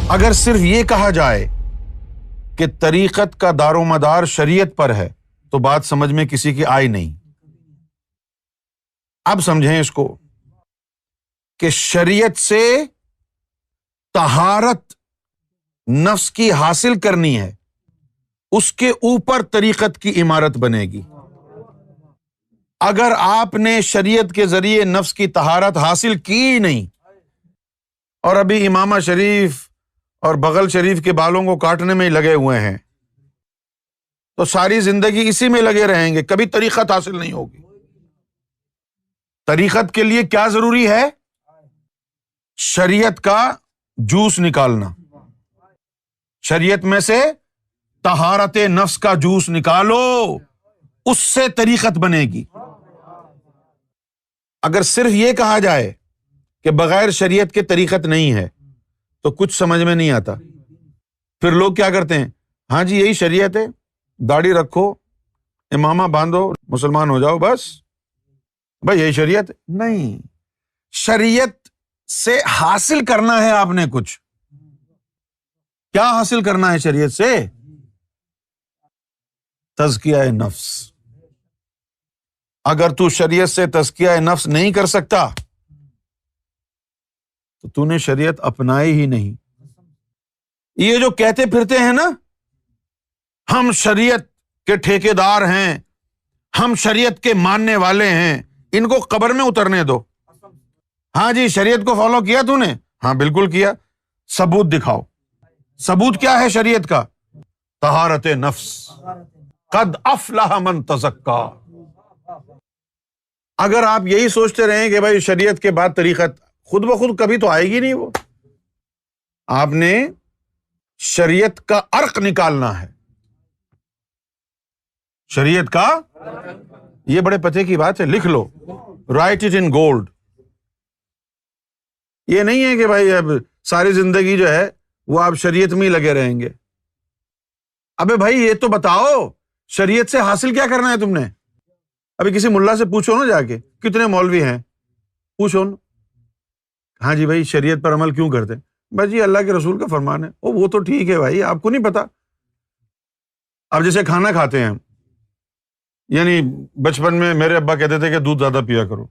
اگر صرف یہ کہا جائے کہ طریقت کا دار و مدار شریعت پر ہے تو بات سمجھ میں کسی کی آئی نہیں۔ اب سمجھیں اس کو کہ شریعت سے طہارت نفس کی حاصل کرنی ہے، اس کے اوپر طریقت کی عمارت بنے گی۔ اگر آپ نے شریعت کے ذریعے نفس کی طہارت حاصل کی نہیں اور ابھی امامہ شریف اور بغل شریف کے بالوں کو کاٹنے میں ہی لگے ہوئے ہیں تو ساری زندگی اسی میں لگے رہیں گے، کبھی طریقت حاصل نہیں ہوگی۔ طریقت کے لیے کیا ضروری ہے؟ شریعت کا جوس نکالنا، شریعت میں سے طہارت نفس کا جوس نکالو، اس سے طریقت بنے گی۔ اگر صرف یہ کہا جائے کہ بغیر شریعت کے طریقت نہیں ہے تو کچھ سمجھ میں نہیں آتا۔ پھر لوگ کیا کرتے ہیں، ہاں جی یہی شریعت ہے، داڑھی رکھو، امامہ باندھو، مسلمان ہو جاؤ، بس بھائی یہی شریعت ہے۔ نہیں، شریعت سے حاصل کرنا ہے آپ نے کچھ۔ کیا حاصل کرنا ہے شریعت سے؟ تزکیہ نفس۔ اگر تو شریعت سے تزکیہ نفس نہیں کر سکتا تو نے شریعت اپنائی ہی نہیں۔ یہ جو کہتے پھرتے ہیں نا ہم شریعت کے ٹھیکیدار ہیں، ہم شریعت کے ماننے والے ہیں، ان کو قبر میں اترنے دو۔ ہاں جی شریعت کو فالو کیا تو نے؟ ہاں بالکل کیا۔ ثبوت دکھاؤ۔ ثبوت کیا ہے شریعت کا؟ طہارت نفس۔ قد افلح من تزکا۔ اگر آپ یہی سوچتے رہیں کہ بھائی شریعت کے بعد طریقت، خود بخود کبھی تو آئے گی نہیں وہ۔ آپ نے شریعت کا عرق نکالنا ہے، شریعت کا۔ یہ بڑے پتے کی بات ہے، لکھ لو، رائٹ اٹ ان گولڈ۔ یہ نہیں ہے کہ بھائی اب ساری زندگی جو ہے وہ آپ شریعت میں ہی لگے رہیں گے۔ ابے بھائی یہ تو بتاؤ شریعت سے حاصل کیا کرنا ہے تم نے؟ ابھی کسی ملا سے پوچھو نا جا کے، کتنے مولوی ہیں، پوچھو نا، ہاں جی بھائی شریعت پر عمل کیوں کرتے ہیں؟ بس جی اللہ کے رسول کا فرمان ہے۔ وہ تو ٹھیک ہے بھائی، آپ کو نہیں پتا۔ اب جیسے کھانا کھاتے ہیں، یعنی بچپن میں میرے ابا کہتے تھے کہ دودھ زیادہ پیا کرو۔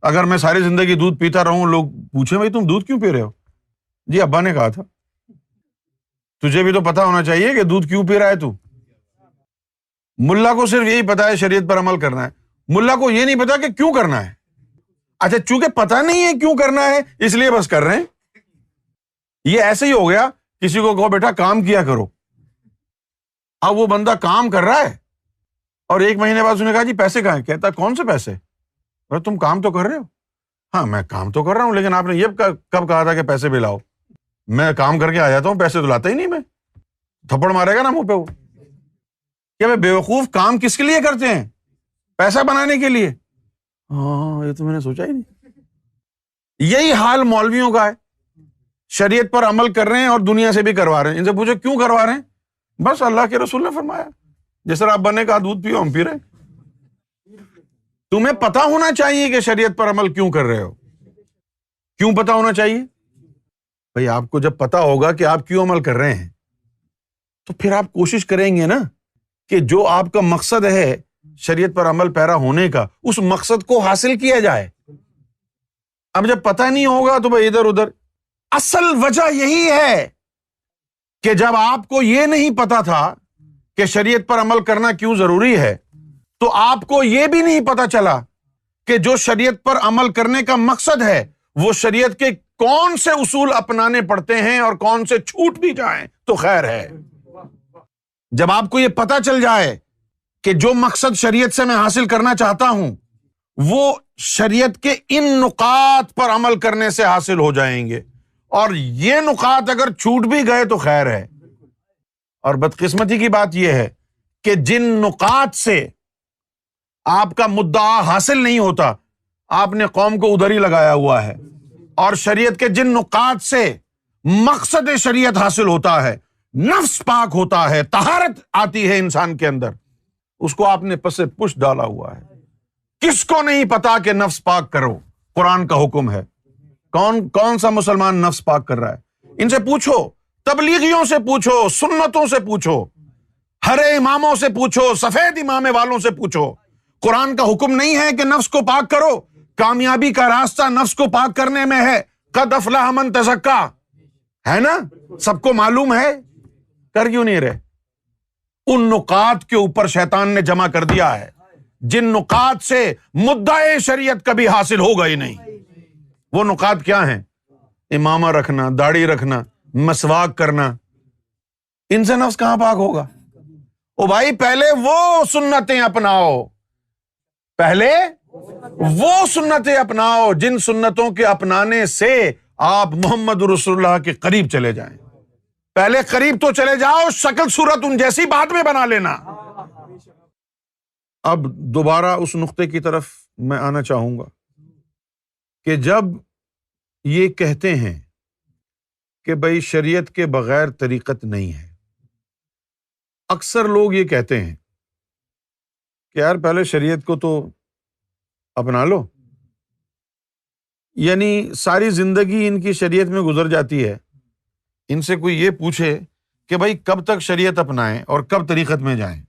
اگر میں ساری زندگی دودھ پیتا رہوں، لوگ پوچھیں بھائی تم دودھ کیوں پی رہے ہو؟ جی ابا نے کہا تھا۔ تجھے بھی تو پتا ہونا چاہیے کہ دودھ کیوں پی رہا ہے تو۔ ملا کو صرف یہی پتا ہے شریعت پر عمل کرنا ہے، ملا کو یہ نہیں پتا کہ کیوں کرنا ہے۔ اچھا چونکہ پتا نہیں ہے کیوں کرنا ہے اس لیے بس کر رہے ہیں۔ یہ ایسے ہی ہو گیا، کسی کو کہو بیٹا کام کیا کرو، اب وہ بندہ کام کر رہا ہے اور ایک مہینے بعد اس نے کہا جی پیسے کہاں ہیں؟ کہتا کون سے پیسے؟ تم کام تو کر رہے ہو۔ ہاں میں کام تو کر رہا ہوں، لیکن آپ نے یہ کب کہا تھا کہ پیسے بھی لاؤ؟ میں کام کر کے آ جاتا ہوں، پیسے تو لاتا ہی نہیں میں۔ تھپڑ مارے گا نا منہ پہ وہ کہ بے وقوف کام کس کے لیے کرتے ہیں؟ پیسہ بنانے کے لیے۔ ہاں یہ تو میں نے سوچا ہی نہیں۔ یہی حال مولویوں کا ہے، شریعت پر عمل کر رہے ہیں اور دنیا سے بھی کروا رہے ہیں۔ ان سے پوچھو کیوں کروا رہے ہیں؟ بس اللہ کے رسول نے فرمایا، جس طرح ابا نے کہا دودھ پیو، ہم پی رہے ہیں۔ تمہیں پتا ہونا چاہیے کہ شریعت پر عمل کیوں کر رہے ہو۔ کیوں پتا ہونا چاہیے؟ بھئی آپ کو جب پتا ہوگا کہ آپ کیوں عمل کر رہے ہیں تو پھر آپ کوشش کریں گے نا کہ جو آپ کا مقصد ہے شریعت پر عمل پیرا ہونے کا، اس مقصد کو حاصل کیا جائے۔ اب جب پتہ نہیں ہوگا تو بھئی ادھر ادھر۔ اصل وجہ یہی ہے کہ جب آپ کو یہ نہیں پتا تھا کہ شریعت پر عمل کرنا کیوں ضروری ہے تو آپ کو یہ بھی نہیں پتا چلا کہ جو شریعت پر عمل کرنے کا مقصد ہے وہ شریعت کے کون سے اصول اپنانے پڑتے ہیں اور کون سے چھوٹ بھی جائیں تو خیر ہے۔ جب آپ کو یہ پتا چل جائے کہ جو مقصد شریعت سے میں حاصل کرنا چاہتا ہوں وہ شریعت کے ان نقاط پر عمل کرنے سے حاصل ہو جائیں گے، اور یہ نقاط اگر چھوٹ بھی گئے تو خیر ہے۔ اور بدقسمتی کی بات یہ ہے کہ جن نقاط سے آپ کا مدعا حاصل نہیں ہوتا، آپ نے قوم کو ادھر ہی لگایا ہوا ہے، اور شریعت کے جن نقاط سے مقصد شریعت حاصل ہوتا ہے، نفس پاک ہوتا ہے، طہارت آتی ہے انسان کے اندر، اس کو آپ نے پس پش ڈالا ہوا ہے۔ کس کو نہیں پتا کہ نفس پاک کرو؟ قرآن کا حکم ہے۔ کون سا مسلمان نفس پاک کر رہا ہے؟ ان سے پوچھو تبلیغیوں سے پوچھو، سنتوں سے پوچھو، ہرے اماموں سے پوچھو، سفید امامے والوں سے پوچھو۔ قرآن کا حکم نہیں ہے کہ نفس کو پاک کرو؟ کامیابی کا راستہ نفس کو پاک کرنے میں ہے۔ قد افلح من تزکا، ہے نا؟ سب کو معلوم ہے، کر کیوں نہیں رہے؟ ان نقاط کے اوپر شیطان نے جمع کر دیا ہے جن نقاط سے مدعے شریعت کبھی حاصل ہوگا ہی نہیں۔ وہ نقاط کیا ہیں؟ امامہ رکھنا، داڑھی رکھنا، مسواک کرنا۔ ان سے نفس کہاں پاک ہوگا؟ او بھائی پہلے وہ سنتیں اپناؤ، پہلے وہ سنتیں اپناؤ جن سنتوں کے اپنانے سے آپ محمد رسول اللہ کے قریب چلے جائیں۔ پہلے قریب تو چلے جاؤ، شکل صورت ان جیسی بعد میں بنا لینا۔ اب دوبارہ اس نقطے کی طرف میں آنا چاہوں گا کہ جب یہ کہتے ہیں کہ بھائی شریعت کے بغیر طریقت نہیں ہے، اکثر لوگ یہ کہتے ہیں کہ یار پہلے شریعت کو تو اپنا لو، یعنی ساری زندگی ان کی شریعت میں گزر جاتی ہے، ان سے کوئی یہ پوچھے کہ بھائی کب تک شریعت اپنائیں اور کب طریقت میں جائیں،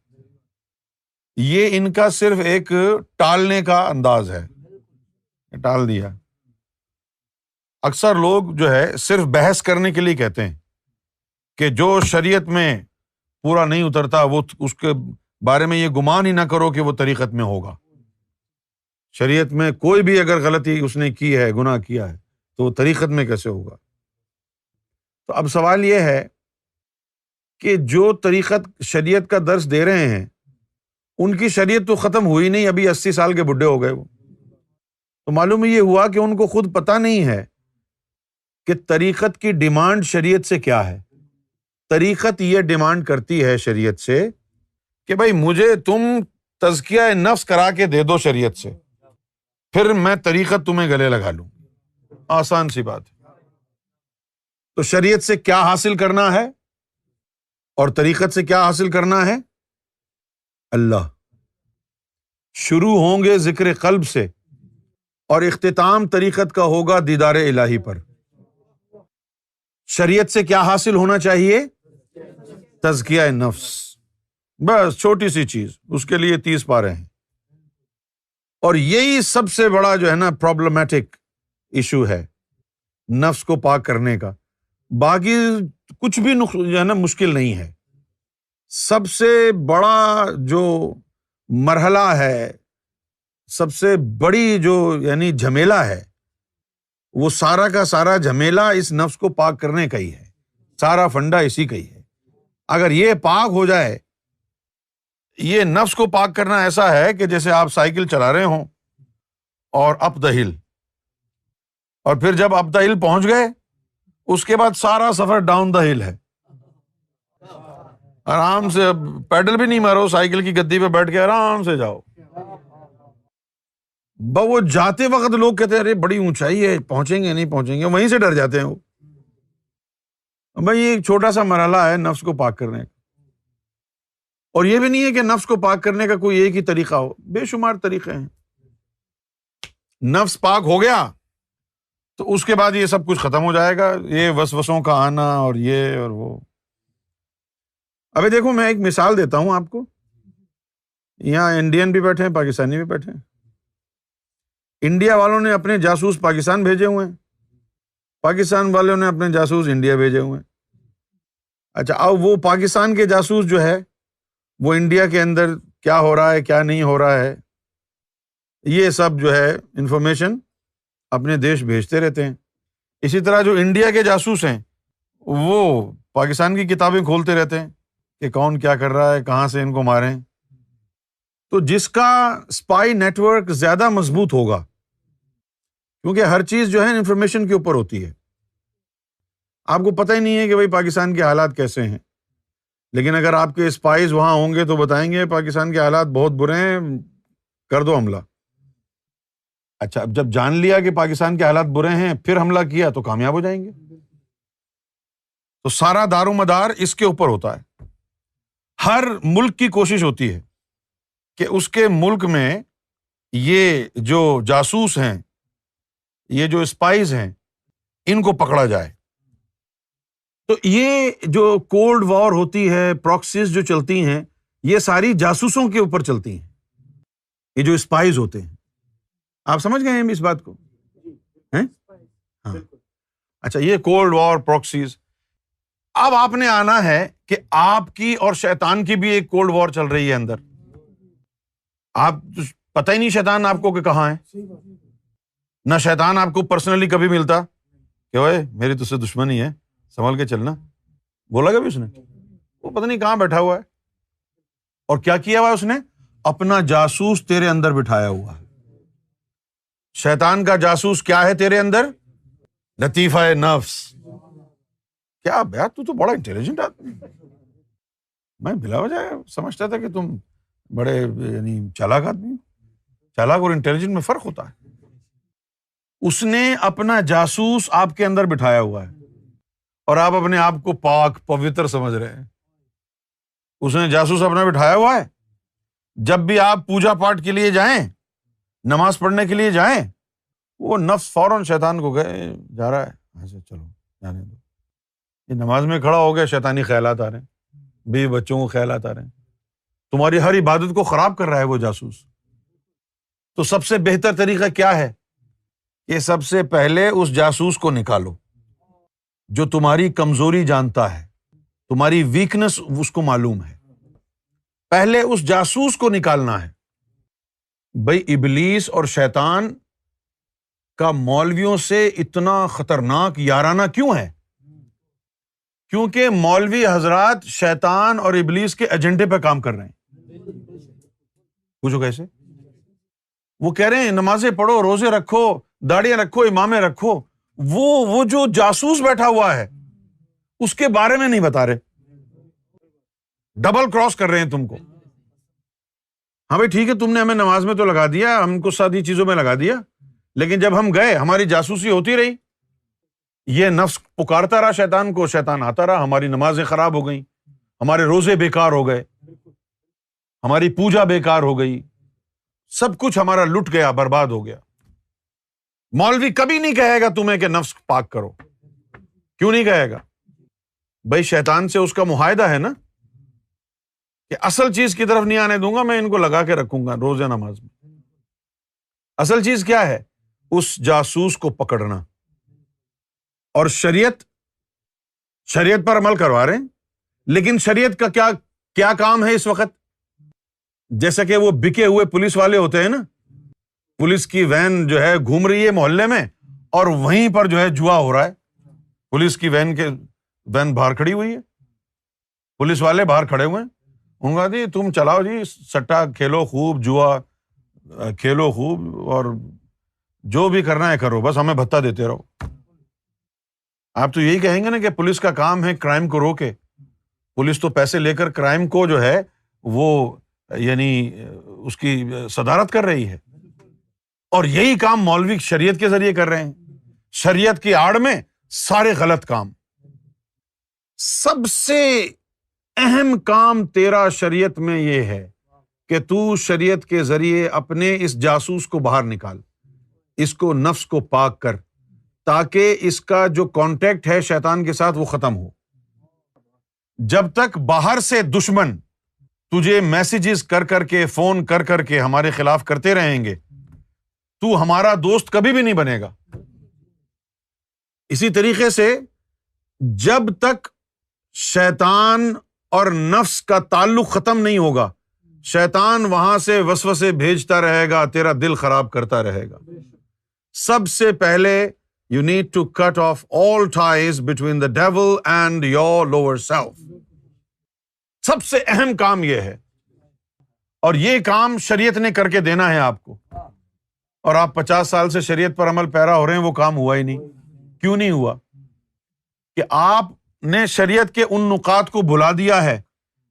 یہ ان کا صرف ایک ٹالنے کا انداز ہے، ٹال دیا۔ اکثر لوگ جو ہے صرف بحث کرنے کے لیے کہتے ہیں کہ جو شریعت میں پورا نہیں اترتا وہ اس کے بارے میں یہ گمان ہی نہ کرو کہ وہ طریقت میں ہوگا۔ شریعت میں کوئی بھی اگر غلطی اس نے کی ہے، گناہ کیا ہے، تو وہ طریقت میں کیسے ہوگا؟ تو اب سوال یہ ہے کہ جو طریقت شریعت کا درس دے رہے ہیں ان کی شریعت تو ختم ہوئی نہیں، ابھی 80 سال کے بڈھے ہو گئے وہ۔ تو معلوم یہ ہوا کہ ان کو خود پتہ نہیں ہے کہ طریقت کی ڈیمانڈ شریعت سے کیا ہے۔ طریقت یہ ڈیمانڈ کرتی ہے شریعت سے کہ بھائی مجھے تم تزکیہ نفس کرا کے دے دو شریعت سے، پھر میں طریقت تمہیں گلے لگا لوں۔ آسان سی بات ہے۔ تو شریعت سے کیا حاصل کرنا ہے اور طریقت سے کیا حاصل کرنا ہے؟ اللہ۔ شروع ہوں گے ذکر قلب سے اور اختتام طریقت کا ہوگا دیدار الہی پر۔ شریعت سے کیا حاصل ہونا چاہیے؟ تزکیہ نفس، بس چھوٹی سی چیز، اس کے لیے 30 پارے ہیں۔ اور یہی سب سے بڑا جو ہے نا پرابلمیٹک ایشو ہے نفس کو پاک کرنے کا۔ باقی کچھ بھی جو ہے نا مشکل نہیں ہے۔ سب سے بڑا جو مرحلہ ہے، سب سے بڑی جو یعنی جھمیلا ہے، وہ سارا کا سارا جھمیلا اس نفس کو پاک کرنے کا ہی ہے، سارا فنڈا اسی کا ہی ہے۔ اگر یہ پاک ہو جائے، یہ نفس کو پاک کرنا ایسا ہے کہ جیسے آپ سائیکل چلا رہے ہوں اور اپ دا ہل، اور پھر جب اپ دا ہل پہنچ گئے اس کے بعد سارا سفر ڈاؤن دا ہل ہے۔ آرام سے اب پیڈل بھی نہیں مارو، سائیکل کی گدی پہ بیٹھ کے آرام سے جاؤ۔ وہ جاتے وقت لوگ کہتے ہیں ارے بڑی اونچائی ہے، پہنچیں گے نہیں پہنچیں گے، وہیں سے ڈر جاتے ہیں وہ۔ بھائی یہ ایک چھوٹا سا مرحلہ ہے نفس کو پاک کرنے کا، اور یہ بھی نہیں ہے کہ نفس کو پاک کرنے کا کوئی ایک ہی طریقہ ہو، بے شمار طریقے ہیں۔ نفس پاک ہو گیا تو اس کے بعد یہ سب کچھ ختم ہو جائے گا، یہ وسوسوں کا آنا اور یہ اور وہ۔ ابھی دیکھو میں ایک مثال دیتا ہوں آپ کو، یہاں انڈین بھی بیٹھے ہیں، پاکستانی بھی بیٹھے ہیں۔ انڈیا والوں نے اپنے جاسوس پاکستان بھیجے ہوئے ہیں، پاکستان والوں نے اپنے جاسوس انڈیا بھیجے ہوئے ہیں۔ اچھا اب وہ پاکستان کے جاسوس جو ہے وہ انڈیا کے اندر کیا ہو رہا ہے کیا نہیں ہو رہا ہے یہ سب جو ہے انفارمیشن اپنے دیش بھیجتے رہتے ہیں۔ اسی طرح جو انڈیا کے جاسوس ہیں وہ پاکستان کی کتابیں کھولتے رہتے ہیں کہ کون کیا کر رہا ہے، کہاں سے ان کو ماریں۔ تو جس کا اسپائی نیٹ ورک زیادہ مضبوط ہوگا، کیونکہ ہر چیز جو ہے انفارمیشن کے اوپر ہوتی ہے، آپ کو پتہ ہی نہیں ہے کہ بھائی پاکستان کے حالات کیسے ہیں، لیکن اگر آپ کے اسپائیز وہاں ہوں گے تو بتائیں گے پاکستان کے حالات بہت برے ہیں، کر دو حملہ۔ اچھا اب جب جان لیا کہ پاکستان کے حالات برے ہیں پھر حملہ کیا تو کامیاب ہو جائیں گے۔ تو سارا دار و مدار اس کے اوپر ہوتا ہے۔ ہر ملک کی کوشش ہوتی ہے کہ اس کے ملک میں یہ جو جاسوس ہیں، یہ جو اسپائیز ہیں، ان کو پکڑا جائے۔ تو یہ جو کولڈ وار ہوتی ہے، پراکسیز جو چلتی ہیں، یہ ساری جاسوسوں کے اوپر چلتی ہیں، یہ جو اسپائز ہوتے ہیں. آپ سمجھ گئے ہیں اس بات کو؟ ہیں؟ ہاں. اچھا، یہ کولڈ وار پراکسیز. اب آپ نے آنا ہے کہ آپ کی اور شیطان کی بھی ایک کولڈ وار چل رہی ہے اندر. آپ پتہ ہی نہیں شیطان آپ کو کہ کہاں ہے. نہ شیطان آپ کو پرسنلی کبھی ملتا کہ اوئے میری تجھ سے دشمنی ہے، سنبھل کے چلنا. بولا کبھی اس نے؟ وہ پتہ نہیں کہاں بیٹھا ہوا ہے. اور کیا کیا ہوا ہے اس نے؟ اپنا جاسوس تیرے اندر بٹھایا ہوا ہے. شیطان کا جاسوس کیا ہے تیرے اندر؟ لطیفہ نفس. کیا بھیا تو بڑا انٹیلیجنٹ آدمی. میں بلا وجہ سمجھتا تھا کہ تم بڑے یعنی چالاک آدمی ہو. چالاک اور انٹیلیجنٹ میں فرق ہوتا ہے. اس نے اپنا جاسوس آپ کے اندر بٹھایا ہوا ہے اور آپ اپنے آپ کو پاک پوتر سمجھ رہے ہیں. اس نے جاسوس اپنا بٹھایا ہوا ہے. جب بھی آپ پوجا پاٹ کے لیے جائیں، نماز پڑھنے کے لیے جائیں، وہ نفس فوراً شیطان کو گئے جا رہا ہے، ایسے چلو جانے دو. یہ نماز میں کھڑا ہو گیا، شیطانی خیالات آ رہے ہیں، بیوی بچوں کو خیالات آ رہے ہیں. تمہاری ہر عبادت کو خراب کر رہا ہے وہ جاسوس. تو سب سے بہتر طریقہ کیا ہے کہ سب سے پہلے اس جاسوس کو نکالو جو تمہاری کمزوری جانتا ہے، تمہاری ویکنس اس کو معلوم ہے. پہلے اس جاسوس کو نکالنا ہے. بھئی ابلیس اور شیطان کا مولویوں سے اتنا خطرناک یارانہ کیوں ہے؟ کیونکہ مولوی حضرات شیطان اور ابلیس کے ایجنڈے پہ کام کر رہے ہیں. پوچھو کیسے؟ وہ کہہ رہے ہیں نمازیں پڑھو، روزے رکھو، داڑیاں رکھو، امامیں رکھو. وہ جو جاسوس بیٹھا ہوا ہے اس کے بارے میں نہیں بتا رہے، ڈبل کراس کر رہے ہیں تم کو. ہاں بھائی ٹھیک ہے، تم نے ہمیں نماز میں تو لگا دیا، ہم کو ساری چیزوں میں لگا دیا، لیکن جب ہم گئے ہماری جاسوسی ہوتی رہی. یہ نفس پکارتا رہا شیطان کو، شیطان آتا رہا، ہماری نمازیں خراب ہو گئیں، ہمارے روزے بیکار ہو گئے، ہماری پوجا بیکار ہو گئی، سب کچھ ہمارا لٹ گیا، برباد ہو گیا. مولوی کبھی نہیں کہے گا تمہیں کہ نفس پاک کرو. کیوں نہیں کہے گا؟ بھائی شیطان سے اس کا معاہدہ ہے نا کہ اصل چیز کی طرف نہیں آنے دوں گا، میں ان کو لگا کے رکھوں گا روزہ نماز میں. اصل چیز کیا ہے؟ اس جاسوس کو پکڑنا. اور شریعت پر عمل کروا رہے ہیں، لیکن شریعت کا کیا کام ہے اس وقت؟ جیسا کہ وہ بکے ہوئے پولیس والے ہوتے ہیں نا، پولیس کی وین جو ہے گھوم رہی ہے محلے میں اور وہیں پر جو ہے جوا ہو رہا ہے. پولیس کی وین باہر کھڑی ہوئی ہے، پولیس والے باہر کھڑے ہوئے ہیں. ان کا جی تم چلاؤ جی، سٹا کھیلو خوب، جوا کھیلو خوب، اور جو بھی کرنا ہے کرو، بس ہمیں بھتہ دیتے رہو. آپ تو یہی کہیں گے نا کہ پولیس کا کام ہے کرائم کو روکے. پولیس تو پیسے لے کر کرائم کو جو ہے وہ یعنی اس کی صدارت کر رہی ہے. اور یہی کام مولوی شریعت کے ذریعے کر رہے ہیں. شریعت کی آڑ میں سارے غلط کام. سب سے اہم کام تیرا شریعت میں یہ ہے کہ تو شریعت کے ذریعے اپنے اس جاسوس کو باہر نکال، اس کو نفس کو پاک کر، تاکہ اس کا جو کانٹیکٹ ہے شیطان کے ساتھ وہ ختم ہو. جب تک باہر سے دشمن تجھے میسیجز کر کے، فون کر کے ہمارے خلاف کرتے رہیں گے، تو ہمارا دوست کبھی بھی نہیں بنے گا. اسی طریقے سے جب تک شیطان اور نفس کا تعلق ختم نہیں ہوگا، شیطان وہاں سے وسوسے بھیجتا رہے گا، تیرا دل خراب کرتا رہے گا. سب سے پہلے you need to cut off all ties between the devil and your lower self. سب سے اہم کام یہ ہے، اور یہ کام شریعت نے کر کے دینا ہے آپ کو. اور آپ 50 سال سے شریعت پر عمل پیرا ہو رہے ہیں، وہ کام ہوا ہی نہیں. کیوں نہیں ہوا؟ کہ آپ نے شریعت کے ان نقاط کو بھلا دیا ہے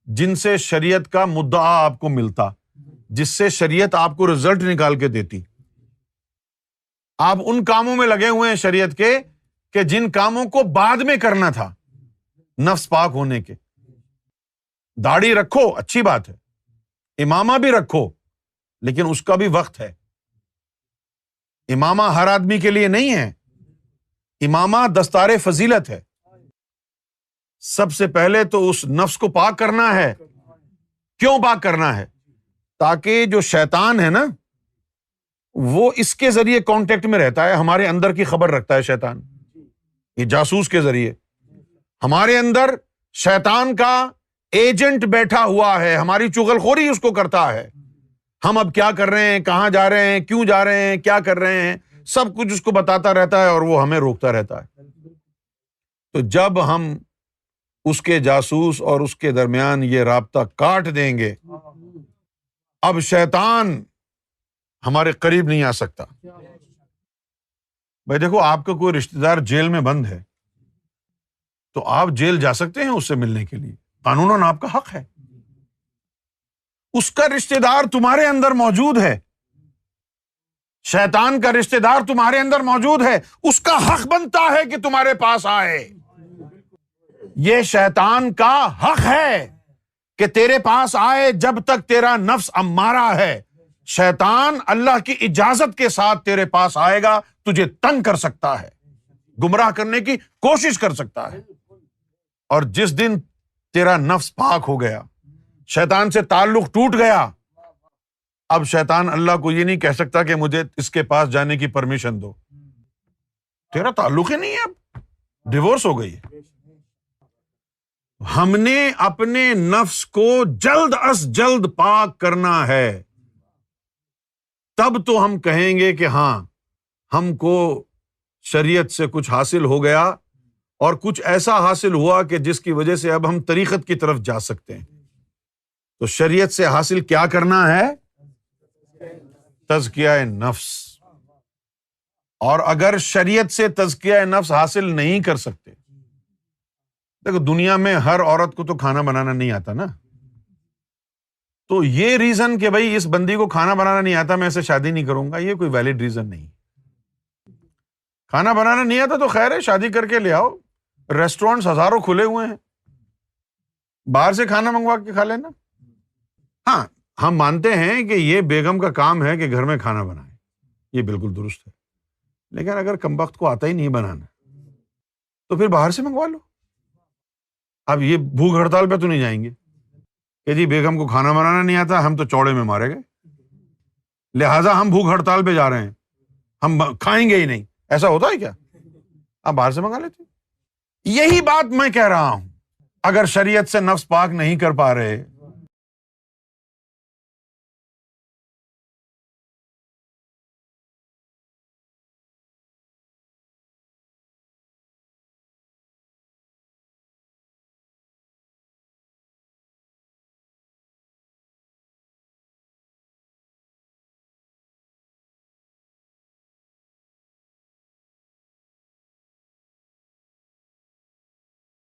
جن سے شریعت کا مدعا آپ کو ملتا، جس سے شریعت آپ کو رزلٹ نکال کے دیتی. آپ ان کاموں میں لگے ہوئے ہیں شریعت کے کہ جن کاموں کو بعد میں کرنا تھا نفس پاک ہونے کے. داڑھی رکھو اچھی بات ہے، امامہ بھی رکھو، لیکن اس کا بھی وقت ہے. امامہ ہر آدمی کے لیے نہیں ہے. امامہ دستار فضیلت ہے. سب سے پہلے تو اس نفس کو پاک کرنا ہے. کیوں پاک کرنا ہے؟ تاکہ جو شیطان ہے نا وہ اس کے ذریعے کانٹیکٹ میں رہتا ہے، ہمارے اندر کی خبر رکھتا ہے شیطان، یہ جاسوس کے ذریعے ہمارے اندر شیطان کا ایجنٹ بیٹھا ہوا ہے، ہماری چغل خوری اس کو کرتا ہے. ہم اب کیا کر رہے ہیں، کہاں جا رہے ہیں، کیوں جا رہے ہیں، کیا کر رہے ہیں، سب کچھ اس کو بتاتا رہتا ہے اور وہ ہمیں روکتا رہتا ہے. تو جب ہم اس کے جاسوس اور اس کے درمیان یہ رابطہ کاٹ دیں گے، اب شیطان ہمارے قریب نہیں آ سکتا. بھائی دیکھو، آپ کا کوئی رشتہ دار جیل میں بند ہے تو آپ جیل جا سکتے ہیں اس سے ملنے کے لیے، قانوناً آپ کا حق ہے. اس کا رشتہ دار تمہارے اندر موجود ہے، شیطان کا رشتہ دار تمہارے اندر موجود ہے، اس کا حق بنتا ہے کہ تمہارے پاس آئے. یہ شیطان کا حق ہے کہ تیرے پاس آئے جب تک تیرا نفس امارہ ہے. شیطان اللہ کی اجازت کے ساتھ تیرے پاس آئے گا، تجھے تنگ کر سکتا ہے، گمراہ کرنے کی کوشش کر سکتا ہے. اور جس دن تیرا نفس پاک ہو گیا، شیطان سے تعلق ٹوٹ گیا، اب شیطان اللہ کو یہ نہیں کہہ سکتا کہ مجھے اس کے پاس جانے کی پرمیشن دو، تیرا تعلق ہی نہیں ہے، اب ڈیورس ہو گئی. ہم نے اپنے نفس کو جلد از جلد پاک کرنا ہے، تب تو ہم کہیں گے کہ ہاں ہم کو شریعت سے کچھ حاصل ہو گیا اور کچھ ایسا حاصل ہوا کہ جس کی وجہ سے اب ہم طریقت کی طرف جا سکتے ہیں. تو شریعت سے حاصل کیا کرنا ہے؟ تزکیہ نفس. اور اگر شریعت سے تزکیہ نفس حاصل نہیں کر سکتے، دیکھو دنیا میں ہر عورت کو تو کھانا بنانا نہیں آتا نا، تو یہ ریزن کہ بھائی اس بندی کو کھانا بنانا نہیں آتا میں اسے شادی نہیں کروں گا، یہ کوئی ویلڈ ریزن نہیں. کھانا بنانا نہیں آتا تو خیر ہے، شادی کر کے لے آؤ، ریسٹورینٹس ہزاروں کھلے ہوئے ہیں، باہر سے کھانا منگوا کے کھا لینا. ہاں ہم مانتے ہیں کہ یہ بیگم کا کام ہے کہ گھر میں کھانا بنائے، یہ بالکل درست ہے، لیکن اگر کمبخت کو آتا ہی نہیں بنانا تو پھر باہر سے منگوا لو. اب یہ بھوک ہڑتال پہ تو نہیں جائیں گے کہ جی بیگم کو کھانا بنانا نہیں آتا، ہم تو چوڑے میں مارے گئے، لہٰذا ہم بھوک ہڑتال پہ جا رہے ہیں، ہم کھائیں گے ہی نہیں. ایسا ہوتا ہے کیا؟ آپ باہر سے منگا لیتے. یہی بات میں کہہ رہا ہوں، اگر شریعت سے نفس پاک نہیں کر پا رہے